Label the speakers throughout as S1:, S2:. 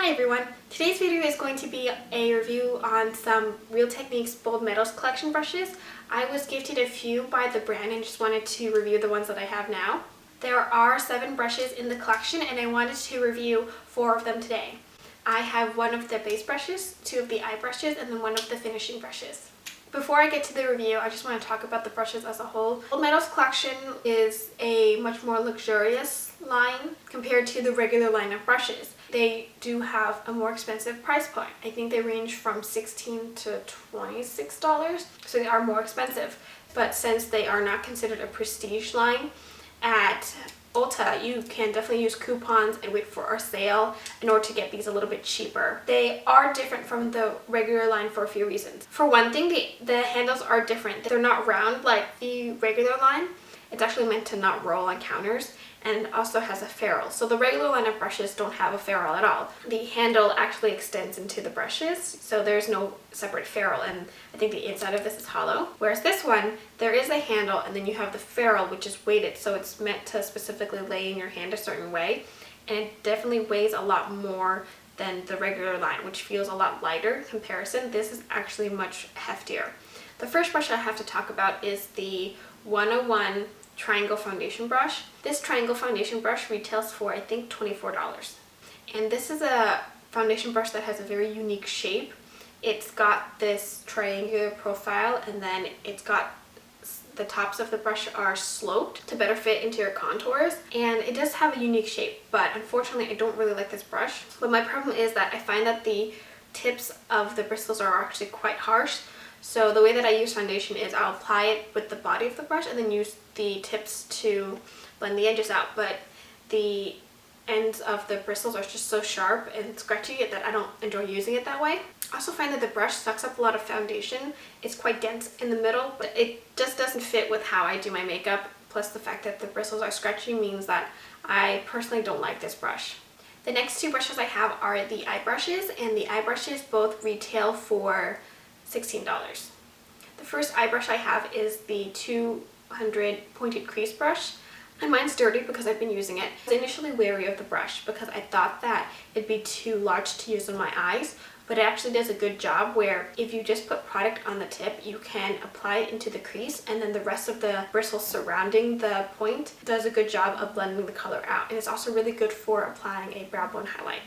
S1: Hi everyone! Today's video is going to be a review on some Real Techniques Bold Metals collection brushes. I was gifted a few by the brand and just wanted to review the ones that I have now. There are 7 brushes in the collection and I wanted to review 4 of them today. I have one of the base brushes, 2 of the eye brushes, and then 1 of the finishing brushes. Before I get to the review, I just want to talk about the brushes as a whole. Bold Metals collection is a much more luxurious line compared to the regular line of brushes. They do have a more expensive price point. I think they range from $16 to $26, so they are more expensive. But since they are not considered a prestige line, at Ulta, you can definitely use coupons and wait for a sale in order to get these a little bit cheaper. They are different from the regular line for a few reasons. For one thing, the handles are different. They're not round like the regular line. It's actually meant to not roll on counters, and it also has a ferrule. So the regular line of brushes don't have a ferrule at all. The handle actually extends into the brushes, so there's no separate ferrule, and I think the inside of this is hollow. Whereas this one, there is a handle and then you have the ferrule, which is weighted, so it's meant to specifically lay in your hand a certain way, and it definitely weighs a lot more than the regular line, which feels a lot lighter in comparison. This is actually much heftier. The first brush I have to talk about is the 101 Triangle Foundation Brush. This Triangle Foundation Brush retails for, I think, $24. And this is a foundation brush that has a very unique shape. It's got this triangular profile, and then it's got the tops of the brush are sloped to better fit into your contours, and it does have a unique shape, but unfortunately I don't really like this brush. But my problem is that I find that the tips of the bristles are actually quite harsh. So the way that I use foundation is I'll apply it with the body of the brush and then use the tips to blend the edges out, but the ends of the bristles are just so sharp and scratchy that I don't enjoy using it that way. I also find that the brush sucks up a lot of foundation. It's quite dense in the middle, but it just doesn't fit with how I do my makeup. Plus the fact that the bristles are scratchy means that I personally don't like this brush. The next 2 brushes I have are the eye brushes, and the eye brushes both retail for $16. The first eye brush I have is the 200 pointed crease brush, and mine's dirty because I've been using it. I was initially wary of the brush because I thought that it'd be too large to use on my eyes, but it actually does a good job where if you just put product on the tip, you can apply it into the crease, and then the rest of the bristles surrounding the point does a good job of blending the color out. And it's also really good for applying a brow bone highlight.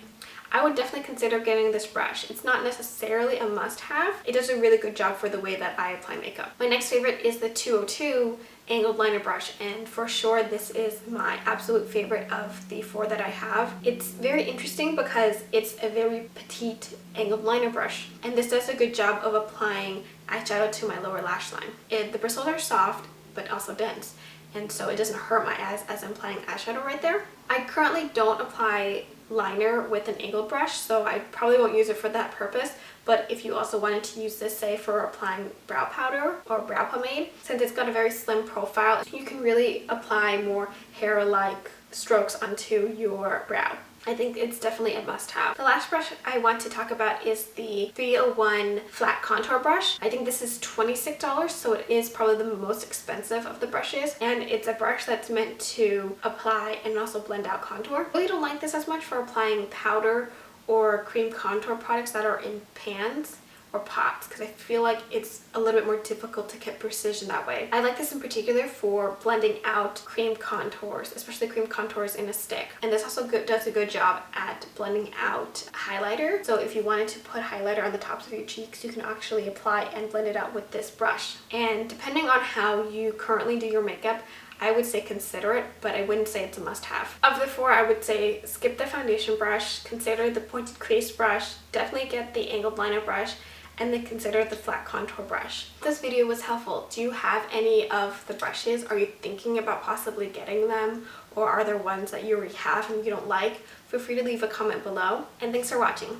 S1: I would definitely consider getting this brush. It's not necessarily a must-have. It does a really good job for the way that I apply makeup. My next favorite is the 202 angled liner brush, and for sure this is my absolute favorite of the 4 that I have. It's very interesting because it's a very petite angled liner brush, and this does a good job of applying eyeshadow to my lower lash line. The bristles are soft but also dense, and so it doesn't hurt my eyes as I'm applying eyeshadow right there. I currently don't apply liner with an angled brush, so I probably won't use it for that purpose. But if you also wanted to use this, say, for applying brow powder or brow pomade, since it's got a very slim profile, you can really apply more hair-like strokes onto your brow. I think it's definitely a must-have. The last brush I want to talk about is the 301 flat contour brush. I think this is $26, so it is probably the most expensive of the brushes, and it's a brush that's meant to apply and also blend out contour. I really don't like this as much for applying powder or cream contour products that are in pans or pots, because I feel like it's a little bit more difficult to get precision that way. I like this in particular for blending out cream contours, especially cream contours in a stick. And this also does a good job at blending out highlighter. So if you wanted to put highlighter on the tops of your cheeks, you can actually apply and blend it out with this brush. And depending on how you currently do your makeup, I would say consider it, but I wouldn't say it's a must-have. Of the 4, I would say skip the foundation brush, consider the pointed crease brush, definitely get the angled liner brush, and then consider the flat contour brush. If this video was helpful, do you have any of the brushes? Are you thinking about possibly getting them? Or are there ones that you already have and you don't like? Feel free to leave a comment below. And thanks for watching.